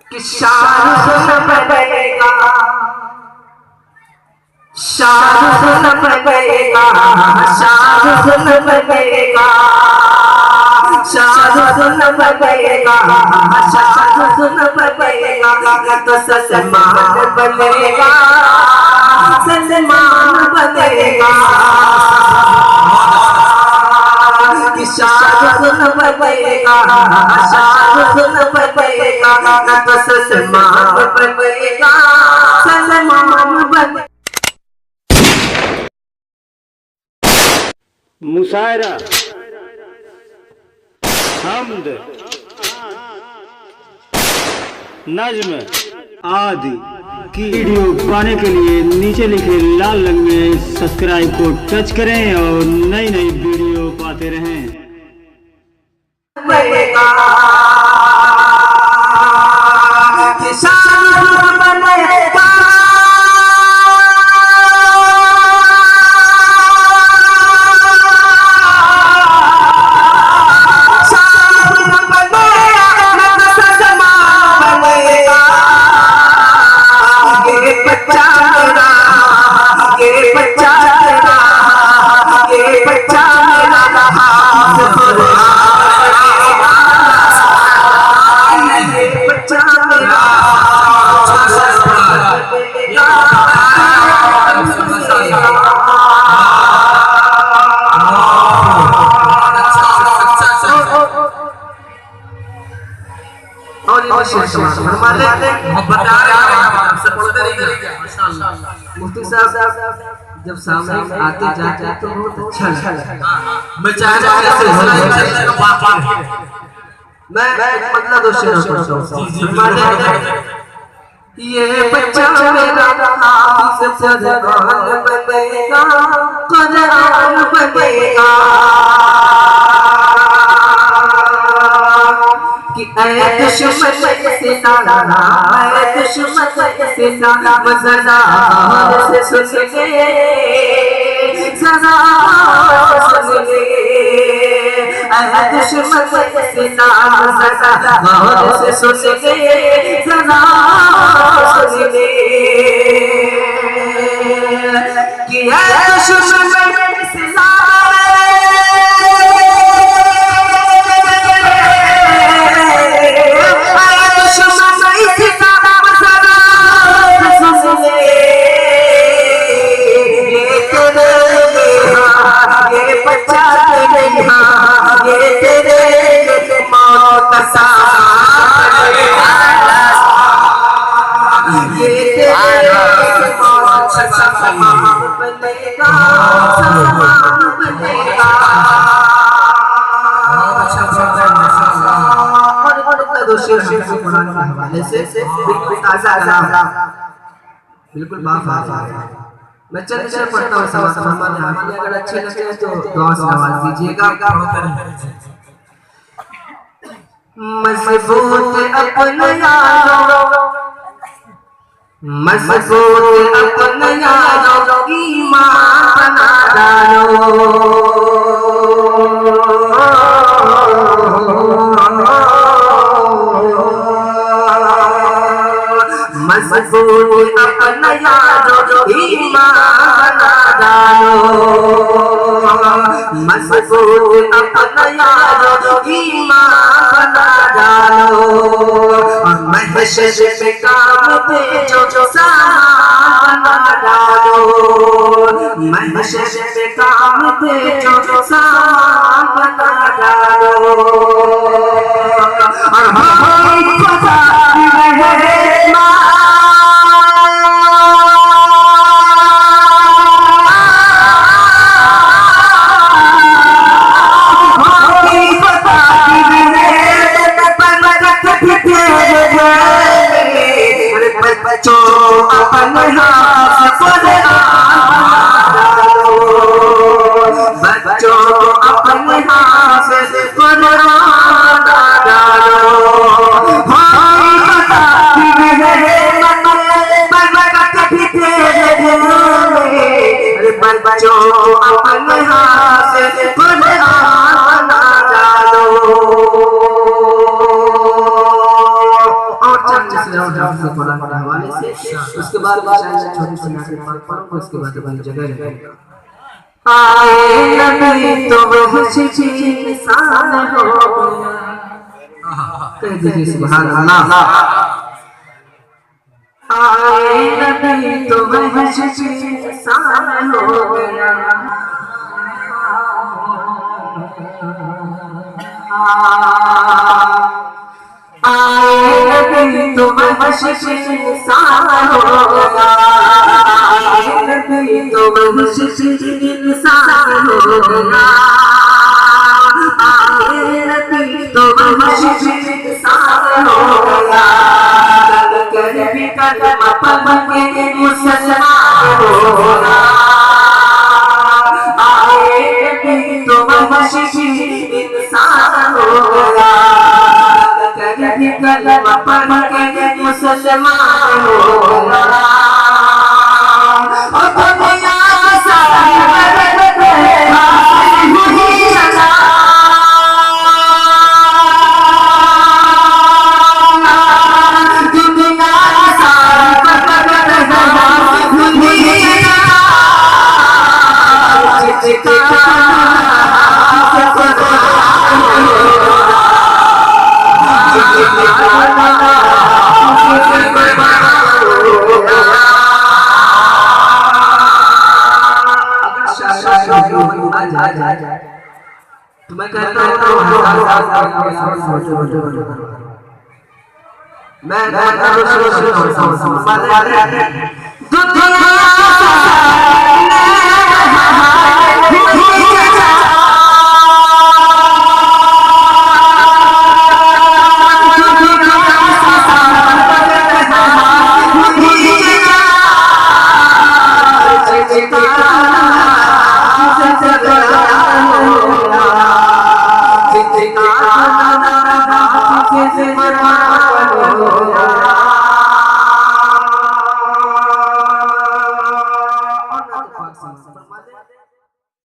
कि शान बनेगा, शान बनेगा, शान बनेगा, शान बनेगा, शान बनेगा, तो सलमान बनेगा, सलमान बनेगा, कि शान बनेगा, शान बनेगा, तो सलमान बनेगा, सलमान बनेगा। मुशायरा, हम्द, नज्म आदि की वीडियो पाने के लिए नीचे लिखे लाल रंग में सब्सक्राइब को टच करें और नई नई वीडियो पाते रहें। मुफ्ती साहब जब सामने आते जाते तो बहुत अच्छा लगता है। मैं चाहता मतलब ये बच्चा मेरा हाफिज़ कुरान बनेगा, कुरान बनेगा, कि ऐ दुश्मन से साला, ऐ दुश्मन से साला, ज़रा से सुन ले, ज़रा सुन ले, ऐ दुश्मन से साला, ज़रा से सुन ले, ज़रा सुन ले, कि ऐ दुश्मन से साला, कुरान के हवाले से बिल्कुल ताज़ा बिल्कुल मैं चल चल पढ़ता हूँ अगर अच्छे लगते हैं तो दुआ से नवाज दीजिएगा। मज़बूत अपने यारों, मज़बूत अपने यारों, ईमान बना डालो, मज़बूत अपना यारो, ईमान बना डालो, मज़बूत अपना यारो, ईमान बना डालो, और महशर में काम दे जो सामान बना डालो, महशर में काम दे जो सामान बना डालो, और हम पता रहे बच्चों अपने हाथ कुरान डालो, बच्चों अपने हाथ कुरान डालो, दूसरे और हाफिज़ कुरान के हवाले से, उसके बाद इंशाअल्लाह छोटी सी नात पाक पढ़ूंगा, उसके बाद अपनी जगह रहेगा। आए नबी तो वहशी इंसान हो गया, कह दीजिए सुभान अल्लाह। आए नबी तो वहशी इंसान हो गया, आए नबी तो वहशी इंसान हो गया, आए नबी तो वहशी इंसान हो गया, आए नबी तो वहशी इंसान हो गया, कर भी कलमा पढ़ के मुसलमान हो गया, आए नबी तो वहशी इंसान हो गया, कर भी कलमा पढ़ के मुसलमान हो गया। और दुनिया सारी बदल गई, मुझे चला दुनिया सारी बदल गई, मुझे चला तुम्हें कहता हूँ मैं